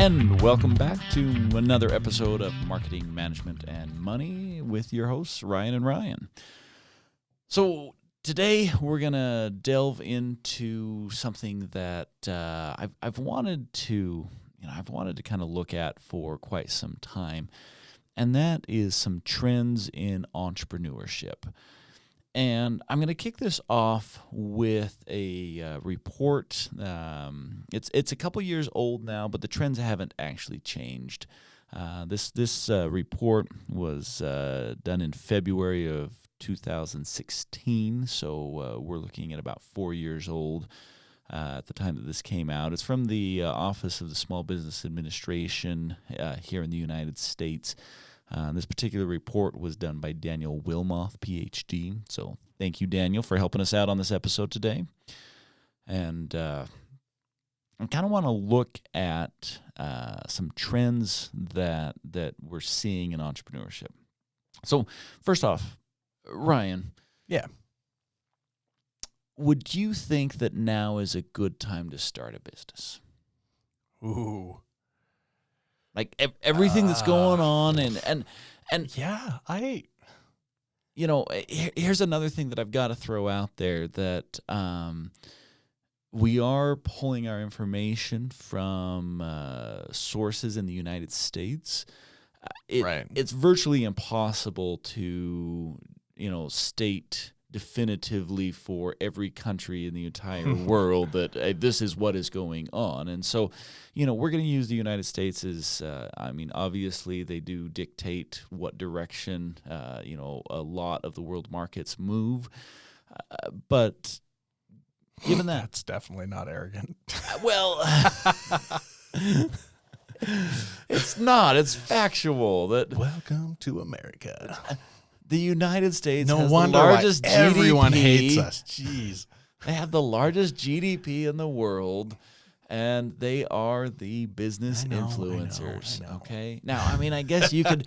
And welcome back to another episode of Marketing, Management, and Money with your hosts, Ryan and Ryan. So today we're going to delve into something that I've wanted to kind of look at for quite some time, and that is some trends in entrepreneurship. And I'm going to kick this off with a report. It's a couple years old now, but the trends haven't actually changed. This report was done in February of 2016, so we're looking at about 4 years old at the time that this came out. It's from the Office of the Small Business Administration here in the United States. This particular report was done by Daniel Wilmoth, PhD. So thank you, Daniel, for helping us out on this episode today. And I kind of want to look at some trends that we're seeing in entrepreneurship. So first off, Ryan. Yeah. Would you think that now is a good time to start a business? Ooh. Like everything that's going on and yeah, here's another thing that I've got to throw out there that we are pulling our information from sources in the United States. It's virtually impossible to, state definitively for every country in the entire world that this is what is going on. And so, we're going to use the United States as, obviously they do dictate what direction, a lot of the world markets move. But given that... That's definitely not arrogant. Well... It's not. It's factual. That Welcome to America. The United States no has wonder the largest why GDP. Everyone hates us. Jeez. They have the largest GDP in the world, and they are the business influencers. I know. Okay. Now, I guess you could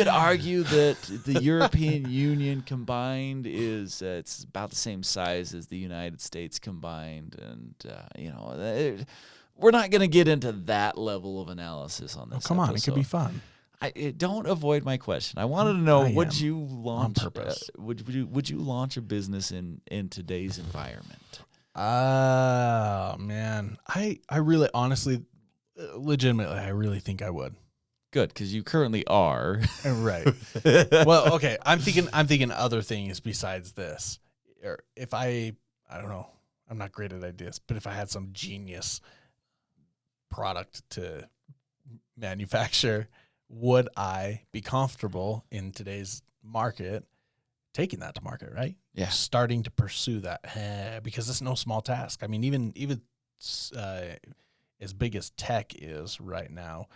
argue that the European Union combined is it's about the same size as the United States combined, and we're not going to get into that level of analysis on this. Oh, come on, episode. It could be fun. Don't avoid my question. I wanted to know: would you launch on purpose? Would you launch a business in today's environment? Man, I really, honestly, legitimately, I really think I would. Good, because you currently are. Right. Well, okay. I'm thinking other things besides this. Or if I don't know. I'm not great at ideas, but if I had some genius product to manufacture, would I be comfortable in today's market taking that to market, right? Yeah. Starting to pursue that because it's no small task. I mean, even as big as tech is right now,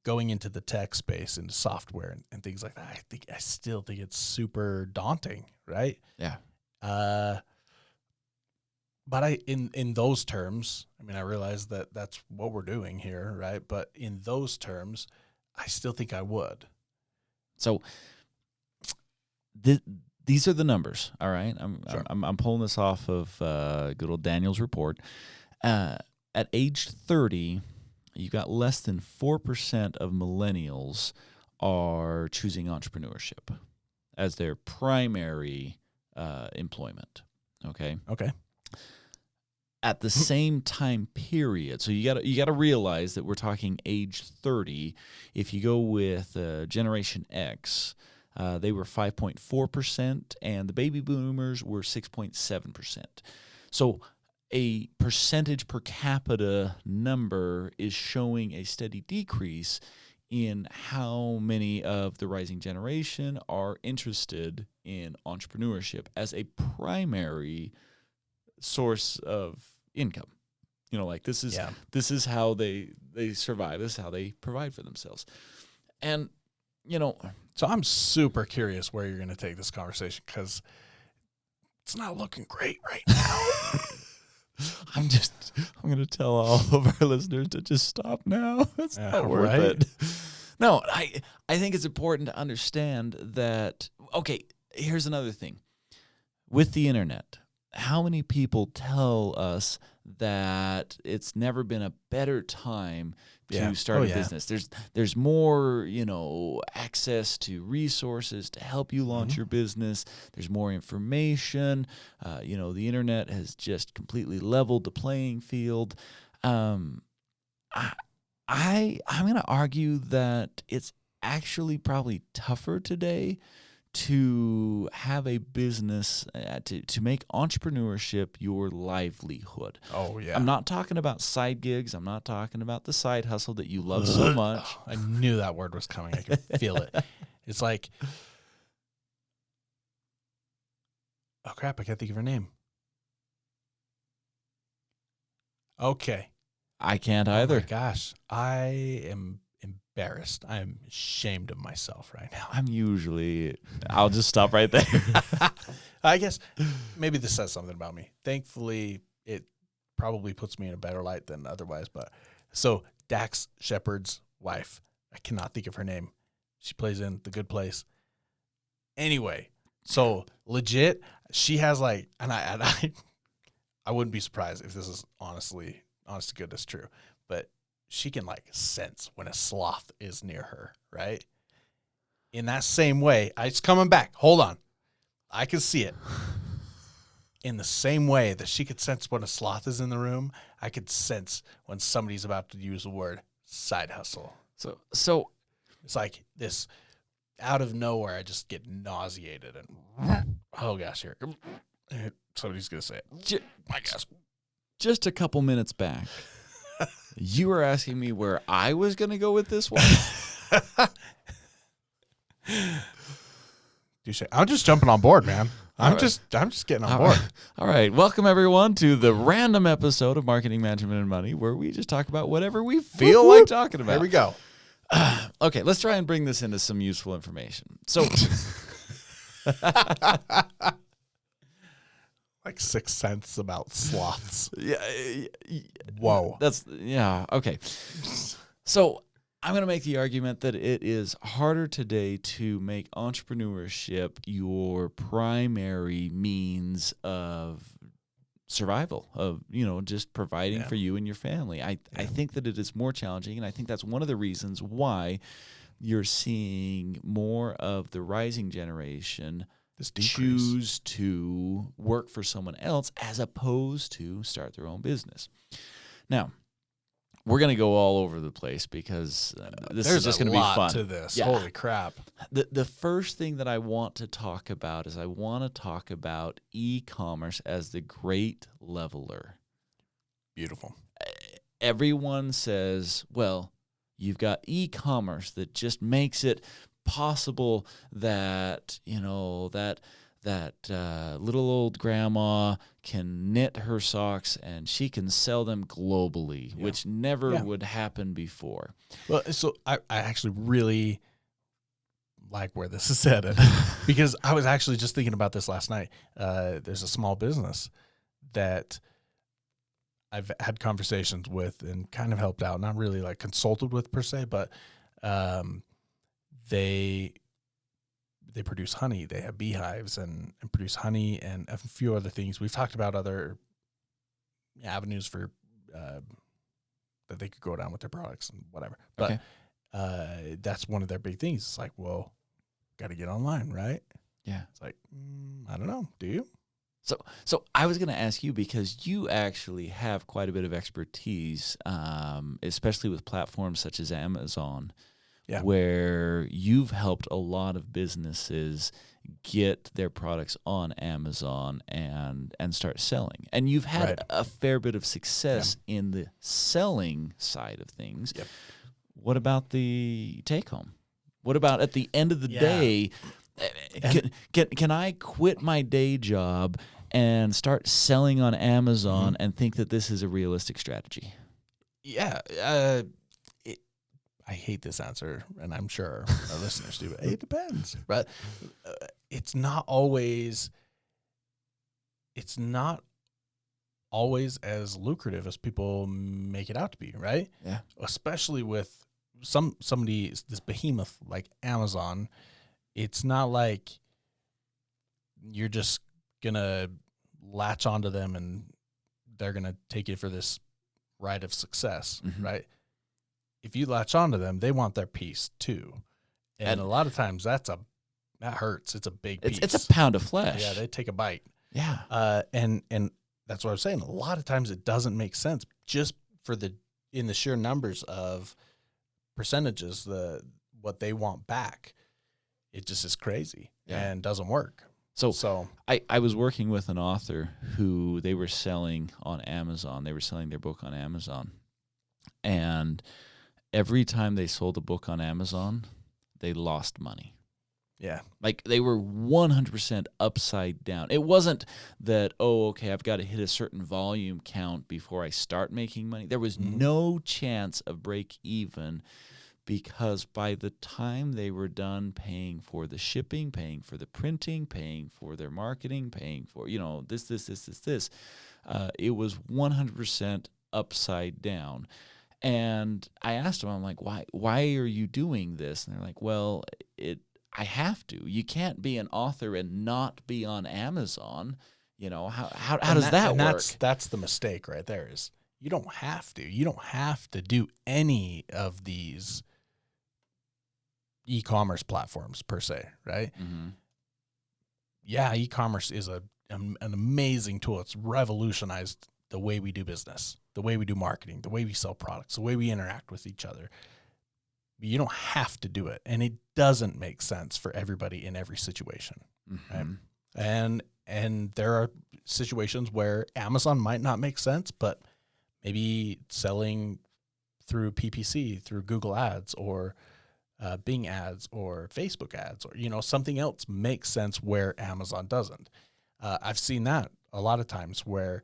going into the tech space, into software and things like that, I still think it's super daunting, right? Yeah. But in those terms, I realize that that's what we're doing here, right? But in those terms, I still think I would. So these are the numbers, all right? Sure. I'm pulling this off of good old Daniel's report. At age 30, you got less than 4% of millennials are choosing entrepreneurship as their primary employment. Okay. Okay. At the same time period, so you got to realize that we're talking age 30. If you go with Generation X, they were 5.4%, and the baby boomers were 6.7%. So a percentage per capita number is showing a steady decrease in how many of the rising generation are interested in entrepreneurship as a primary source of income. This is how they survive. This is how they provide for themselves. And so I'm super curious where you're going to take this conversation, because it's not looking great right now. I'm going to tell all of our listeners to just stop now. It's not worth it. No, I think it's important to understand that, okay, here's another thing. With the internet, how many people tell us that it's never been a better time to start a business? There's more, access to resources to help you launch your business. There's more information. The internet has just completely leveled the playing field. I'm going to argue that it's actually probably tougher today to have a business, to make entrepreneurship your livelihood. Oh, yeah. I'm not talking about side gigs. I'm not talking about the side hustle that you love so much. I knew that word was coming. I could feel it. It's like, oh, crap, I can't think of her name. Okay. I can't either. Oh, my gosh. I am embarrassed. I am ashamed of myself right now. I'll just stop right there. I guess maybe this says something about me. Thankfully, it probably puts me in a better light than otherwise. But so Dax Shepard's wife, I cannot think of her name. She plays in The Good Place. Anyway, so legit, she has and I wouldn't be surprised if this is honest to goodness true, but she can sense when a sloth is near her, right? In that same way, it's coming back. Hold on. I can see it. In the same way that she could sense when a sloth is in the room, I could sense when somebody's about to use the word side hustle. So it's like this out of nowhere, I just get nauseated and oh gosh, here. Somebody's going to say it. I guess. Just a couple minutes back, you were asking me where I was going to go with this one. I'm just jumping on board, man. I'm just getting on board. All right. Welcome, everyone, to the random episode of Marketing, Management, and Money, where we just talk about whatever we feel like talking about. Here we go. Okay, let's try and bring this into some useful information. So, like 6 cents about sloths. Yeah. Whoa. Okay. So I'm going to make the argument that it is harder today to make entrepreneurship your primary means of survival, of, just providing for you and your family. I think that it is more challenging, and I think that's one of the reasons why you're seeing more of the rising generation choose to work for someone else as opposed to start their own business. Now, we're going to go all over the place because this is just going to be fun. There's a lot to this. Yeah. Holy crap. The first thing that I want to talk about is I want to talk about e-commerce as the great leveler. Beautiful. Everyone says, well, you've got e-commerce that just makes it possible that that little old grandma can knit her socks and she can sell them globally, which never would happen before. Well, so I actually really like where this is headed because I was actually just thinking about this last night. There's a small business that I've had conversations with and kind of helped out, not really consulted with per se, but they produce honey. They have beehives and produce honey and a few other things. We've talked about other avenues for that they could go down with their products and whatever. But that's one of their big things. It's like, well, got to get online, right? Yeah. It's like, I don't know. Do you? So I was going to ask you because you actually have quite a bit of expertise, especially with platforms such as Amazon. Yeah. Where you've helped a lot of businesses get their products on Amazon and start selling. And you've had a fair bit of success in the selling side of things. Yep. What about the take-home? What about at the end of the day, can I quit my day job and start selling on Amazon and think that this is a realistic strategy? Yeah, I hate this answer, and I'm sure our listeners do. It depends, but it's not always as lucrative as people make it out to be, right? Yeah. Especially with this behemoth like Amazon. It's not like you're just gonna latch onto them and they're going to take you for this ride of success, right? If you latch onto them, they want their piece too. And a lot of times that hurts. It's a big piece. It's a pound of flesh. Yeah, they take a bite. Yeah. And that's what I was saying. A lot of times it doesn't make sense just in the sheer numbers of percentages, what they want back. It just is crazy and doesn't work. So I was working with an author who they were selling on Amazon. They were selling their book on Amazon. And every time they sold a book on Amazon, they lost money. Yeah. Like they were 100% upside down. It wasn't that, I've got to hit a certain volume count before I start making money. There was no chance of break even, because by the time they were done paying for the shipping, paying for the printing, paying for their marketing, paying for, this, it was 100% upside down. And I asked them, I'm like, why are you doing this? And they're like, well, I have to. You can't be an author and not be on Amazon. How does that work? That's the mistake right there, is you don't have to. You don't have to do any of these e-commerce platforms per se, right? Yeah, e-commerce is an amazing tool. It's revolutionized the way we do business, the way we do marketing, the way we sell products, the way we interact with each other. You don't have to do it, and it doesn't make sense for everybody in every situation, right? And there are situations where Amazon might not make sense, but maybe selling through PPC, through Google Ads or Bing ads or Facebook ads, or something else makes sense where Amazon doesn't. I've seen that a lot of times where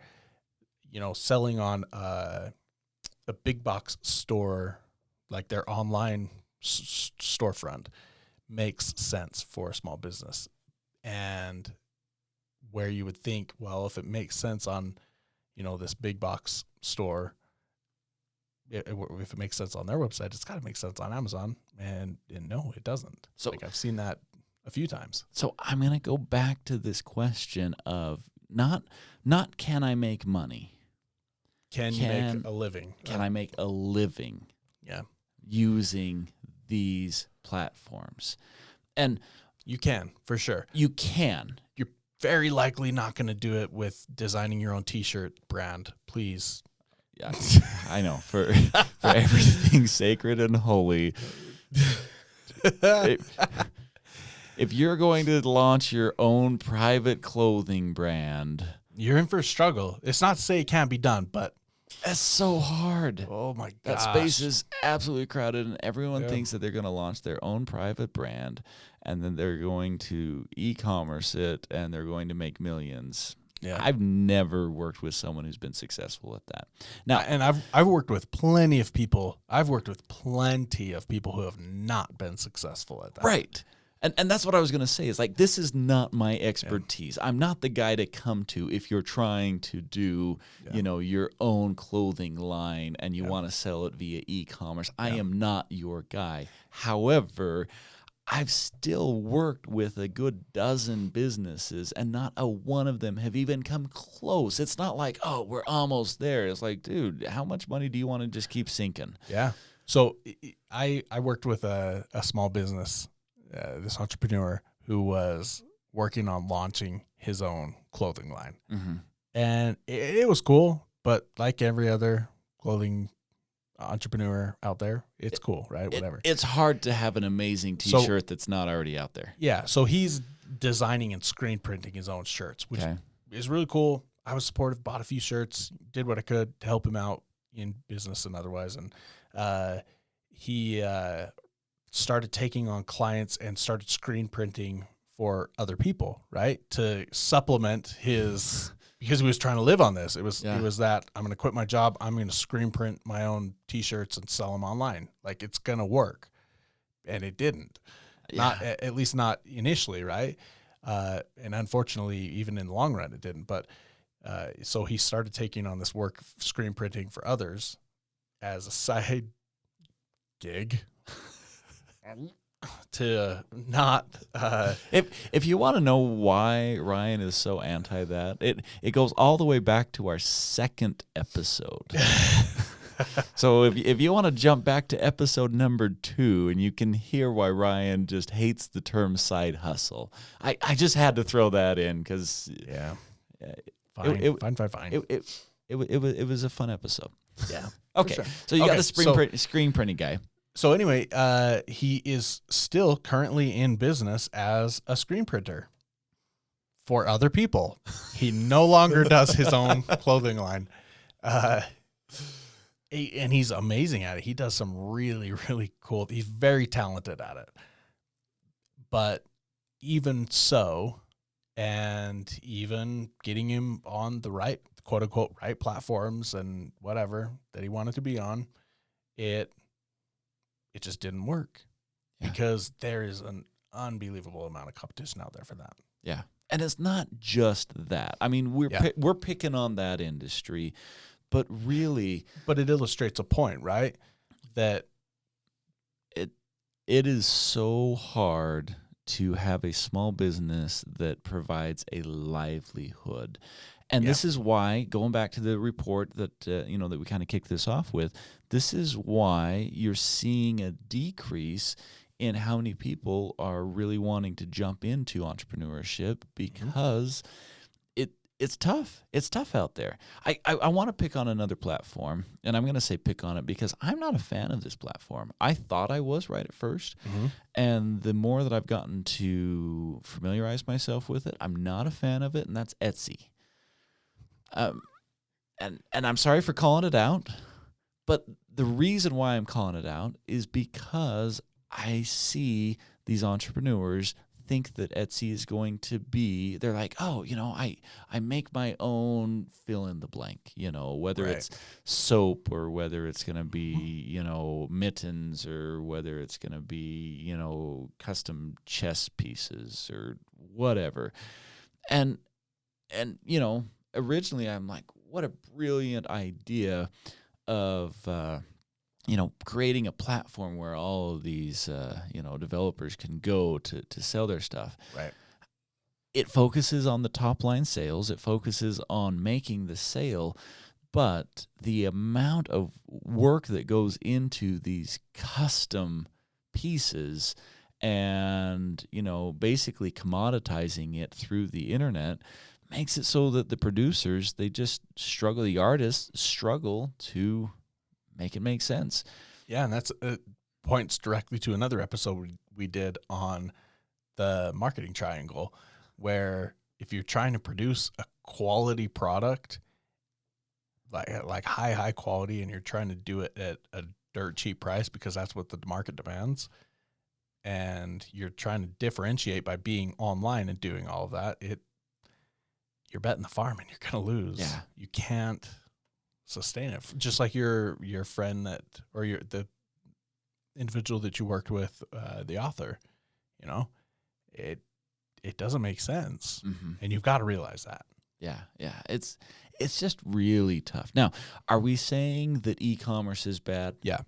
selling on a big box store, like their online storefront, makes sense for a small business, and where you would think, well, if it makes sense on this big box store, if it makes sense on their website, it's got to make sense on Amazon. And no, it doesn't. So I've seen that a few times. So I'm going to go back to this question of not can I make money? Can you make a living? Can I make a living? Yeah. Using these platforms? And you can, for sure. You can. You're very likely not going to do it with designing your own t-shirt brand. Please. Yeah, I know. For everything sacred and holy, if you're going to launch your own private clothing brand, you're in for a struggle. It's not to say it can't be done, but that's so hard. Oh my god, that space is absolutely crowded, and everyone thinks that they're going to launch their own private brand, and then they're going to e-commerce it, and they're going to make millions. Yeah. I've never worked with someone who's been successful at that. Now, and I've worked with plenty of people. I've worked with plenty of people who have not been successful at that. Right. And that's what I was going to say, is like, this is not my expertise. I'm not the guy to come to if you're trying to do, your own clothing line and you want to sell it via e-commerce. I am not your guy. However, I've still worked with a good dozen businesses, and not a one of them have even come close. It's not like, we're almost there. It's like, dude, how much money do you want to just keep sinking? Yeah. So I worked with a small business, this entrepreneur who was working on launching his own clothing line. And it was cool, but like every other clothing entrepreneur out there, it's cool, right? Whatever. It's hard to have an amazing t-shirt that's not already out there. Yeah. So he's designing and screen printing his own shirts, which is really cool. I was supportive, bought a few shirts, did what I could to help him out in business and otherwise. And he started taking on clients and started screen printing for other people, right? To supplement his because he was trying to live on this. It was that I'm going to quit my job. I'm going to screen print my own t-shirts and sell them online. Like, it's going to work. And it didn't. Not at least not initially, right? And unfortunately, even in the long run, it didn't. But so he started taking on this work, screen printing for others as a side gig. to not If you want to know why Ryan is so anti that, it goes all the way back to our second episode. So if you want to jump back to episode number 2, and you can hear why Ryan just hates the term side hustle. I just had to throw that in because fine. It was a fun episode. Yeah. Okay, sure. so you got the screen printing guy. So anyway, he is still currently in business as a screen printer for other people. He no longer does his own clothing line. And he's amazing at it. He does some really, really cool. He's very talented at it. But even so, and even getting him on the right, quote unquote, right platforms and whatever that he wanted to be on, it just didn't work because there is an unbelievable amount of competition out there for that. Yeah. And it's not just that. I mean, we're picking on that industry, but really, but it illustrates a point, right? That it is so hard to have a small business that provides a livelihood. And this is why, going back to the report that that we kind of kicked this off with, this is why you're seeing a decrease in how many people are really wanting to jump into entrepreneurship because it's tough. It's tough out there. I want to pick on another platform, and I'm going to say pick on it because I'm not a fan of this platform. I thought I was right at first, and the more that I've gotten to familiarize myself with it, I'm not a fan of it, and that's Etsy. And I'm sorry for calling it out, but the reason why I'm calling it out is because I see these entrepreneurs think that Etsy is going to be, they're like, oh, I make my own fill in the blank, whether it's soap or whether it's going to be, mittens or whether it's going to be, custom chess pieces or whatever. And originally I'm like, what a brilliant idea of, creating a platform where all of these, developers can go to sell their stuff. Right. It focuses on the top line sales. It focuses on making the sale, but the amount of work that goes into these custom pieces and, basically commoditizing it through the internet makes it so that the producers, they just struggle. The artists struggle to make it make sense. Yeah, and that's points directly to another episode we did on the marketing triangle, where if you're trying to produce a quality product, like high quality, and you're trying to do it at a dirt cheap price because that's what the market demands, and you're trying to differentiate by being online and doing all of that, you're betting the farm and you're going to lose. Yeah. You can't sustain it. Just like your friend the individual that you worked with, the author, it doesn't make sense. And you've got to realize that. Yeah. It's just really tough. Now, are we saying that e-commerce is bad? Yeah.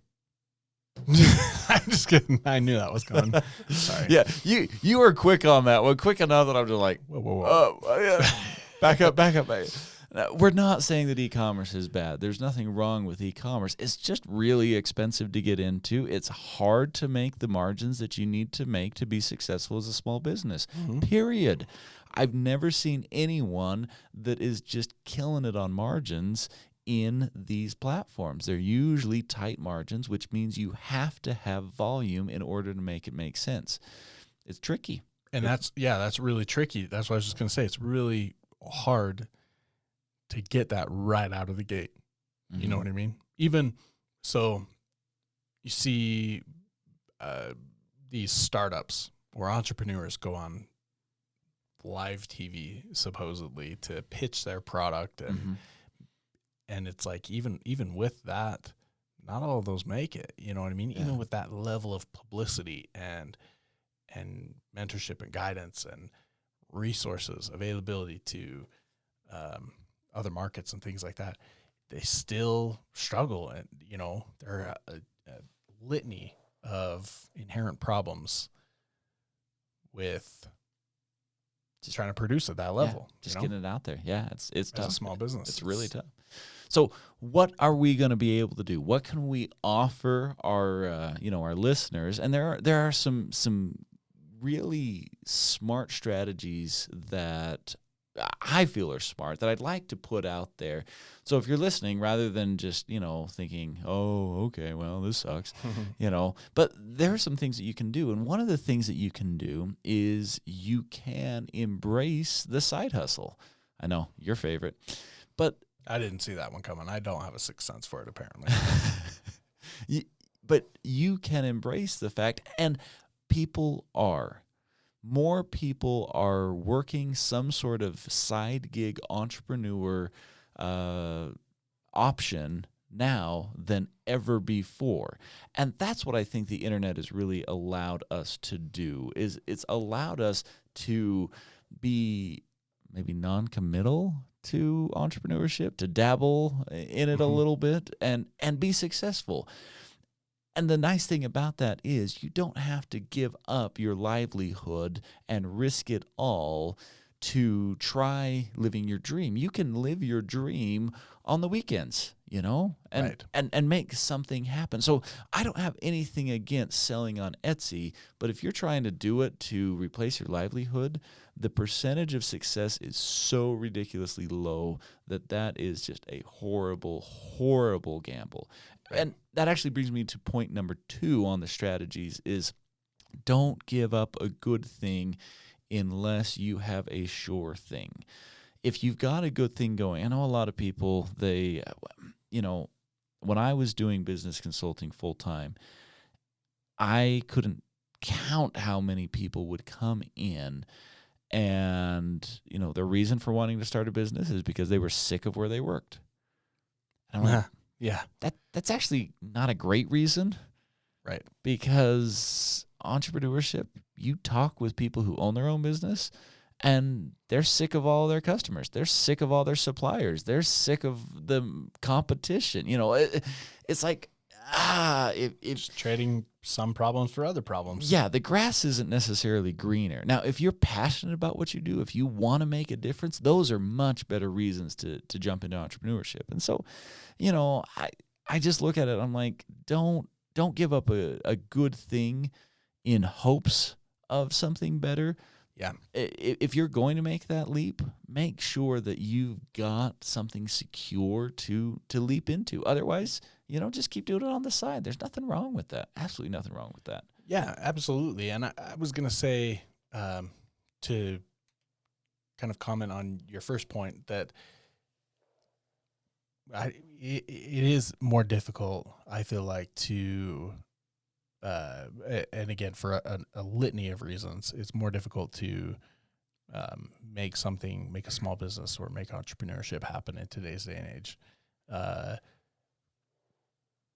I'm just kidding. I knew that was coming. Sorry. Yeah, you were quick on that one. Quick enough that I'm just like, whoa. Yeah. Back up. We're not saying that e-commerce is bad. There's nothing wrong with e-commerce. It's just really expensive to get into. It's hard to make the margins that you need to make to be successful as a small business, period. I've never seen anyone that is just killing it on margins in these platforms. They're usually tight margins, which means you have to have volume in order to make it make sense. It's tricky. And that's really tricky. That's what I was just going to say. It's really hard to get that right out of the gate. You know what I mean? Even so, you see these startups where entrepreneurs go on live TV supposedly to pitch their product, and it's like even with that, not all of those make it. You know what I mean? Yeah. Even with that level of publicity and mentorship and guidance and resources, availability to other markets and things like that, they still struggle. And, they're a litany of inherent problems with just trying to produce at that level. Just getting it out there. Yeah, it's tough. As a small business. It's really tough. So what are we going to be able to do? What can we offer our our listeners? And there are some really smart strategies that I feel are smart that I'd like to put out there. So if you're listening, rather than just, thinking, oh, okay, well, this sucks, but there are some things that you can do. And one of the things that you can do is you can embrace the side hustle. I know, your favorite. But I didn't see that one coming. I don't have a sixth sense for it, apparently. But you can embrace the fact, and more people are working some sort of side gig entrepreneur option now than ever before. And that's what I think the internet has really allowed us to do, is it's allowed us to be maybe non-committal to entrepreneurship, to dabble in it a little bit and be successful. And the nice thing about that is you don't have to give up your livelihood and risk it all to try living your dream. You can live your dream on the weekends, and Right. and make something happen. So I don't have anything against selling on Etsy, but if you're trying to do it to replace your livelihood, the percentage of success is so ridiculously low that is just a horrible, horrible gamble. Right. And that actually brings me to point number 2 on the strategies is don't give up a good thing unless you have a sure thing. If you've got a good thing going, I know a lot of people, they, when I was doing business consulting full time, I couldn't count how many people would come in and, the reason for wanting to start a business is because they were sick of where they worked. And I'm like, yeah. That's actually not a great reason. Right. Because entrepreneurship, you talk with people who own their own business and they're sick of all their customers. They're sick of all their suppliers. They're sick of the competition. It's like, Just trading some problems for other problems. Yeah, the grass isn't necessarily greener. Now, if you're passionate about what you do, if you want to make a difference, those are much better reasons to jump into entrepreneurship. And so, I just look at it, I'm like, don't give up a good thing in hopes of something better. Yeah. If you're going to make that leap, make sure that you've got something secure to leap into. Otherwise, just keep doing it on the side. There's nothing wrong with that. Absolutely nothing wrong with that. Yeah, absolutely. And I was going to say, to kind of comment on your first point, that it is more difficult, I feel like, to, and again, for a litany of reasons, it's more difficult to make a small business or make entrepreneurship happen in today's day and age.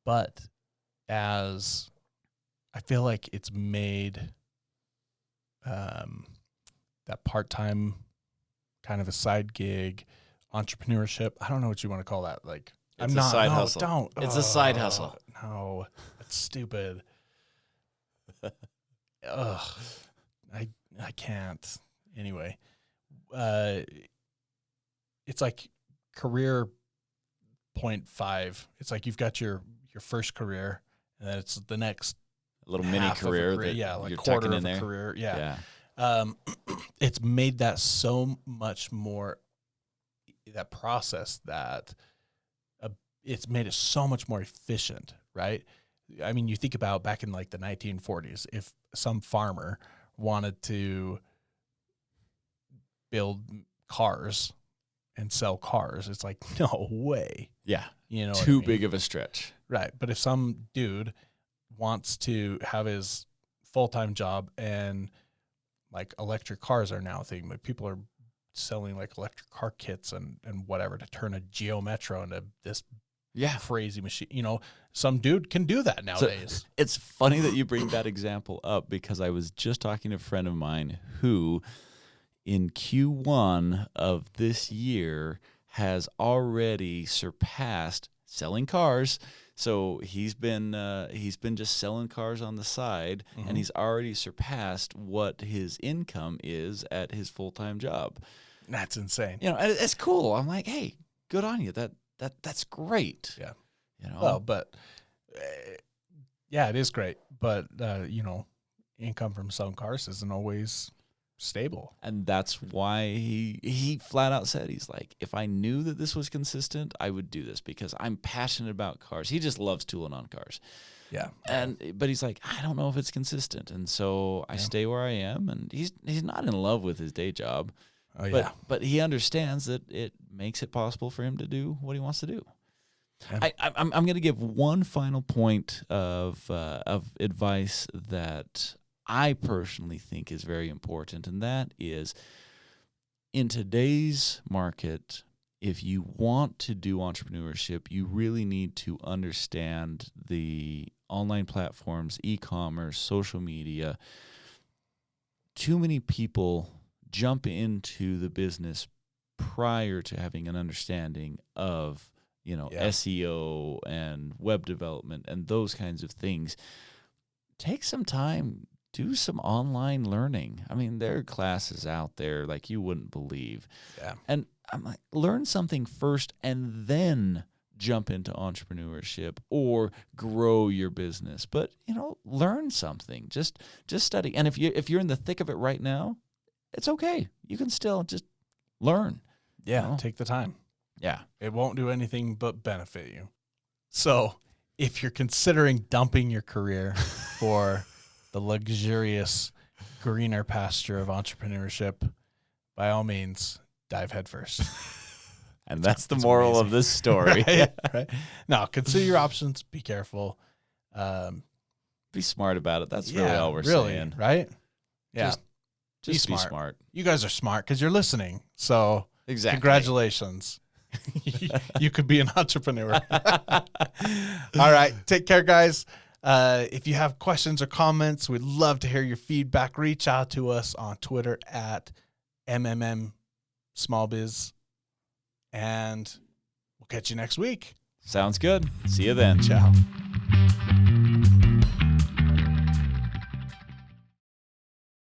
But as I feel like it's made that part-time kind of a side gig entrepreneurship. I don't know what you want to call that. Like, It's a side hustle. Don't. It's a side hustle. No, that's stupid. Ugh, I can't. Anyway, it's like career 0.5. It's like you've got your first career, and then it's the next little mini career that like you're quarter tucking of in a there. career. Yeah. It's made that so much more, that process, that it's made it so much more efficient, right? I mean, you think about back in like the 1940s, if some farmer wanted to build cars and sell cars, it's like, no way. Yeah. Too Too big of a stretch. Right. But if some dude wants to have his full-time job, and like electric cars are now a thing, like people are selling like electric car kits and whatever to turn a Geo Metro into this crazy machine. Some dude can do that nowadays. So it's funny that you bring that example up, because I was just talking to a friend of mine who in Q1 of this year has already surpassed selling cars, So he's been just selling cars on the side, and he's already surpassed what his income is at his full-time job. That's insane. You know, and it's cool. I'm like, hey, good on you. That's great. Yeah. You know. Well, but yeah, it is great. But you know, income from selling cars isn't always stable. And that's why he flat out said, he's like, if I knew that this was consistent, I would do this because I'm passionate about cars. He just loves tooling on cars. Yeah. But he's like, I don't know if it's consistent. And so I stay where I am. And he's not in love with his day job. Oh, yeah. But he understands that it makes it possible for him to do what he wants to do. Yeah. I'm going to give one final point of advice that I personally think is very important, and that is, in today's market, if you want to do entrepreneurship, you really need to understand the online platforms, e-commerce, social media. Too many people jump into the business prior to having an understanding of, SEO and web development and those kinds of things. Take some time. Do some online learning. I mean, there are classes out there like you wouldn't believe. Yeah. And I'm like, learn something first and then jump into entrepreneurship or grow your business. But, learn something. Just study. And if you're in the thick of it right now, it's okay. You can still just learn. Yeah, take the time. Yeah. It won't do anything but benefit you. So, if you're considering dumping your career for the luxurious greener pasture of entrepreneurship, by all means, dive headfirst. And that's the moral of this story. Right? No, consider your options. Be careful. Be smart about it. That's really all we're saying. Right? Yeah. Just be smart. You guys are smart because you're listening. So exactly. Congratulations. You could be an entrepreneur. All right. Take care, guys. If you have questions or comments, we'd love to hear your feedback. Reach out to us on Twitter at MMMSmallBiz. And we'll catch you next week. Sounds good. See you then. Ciao.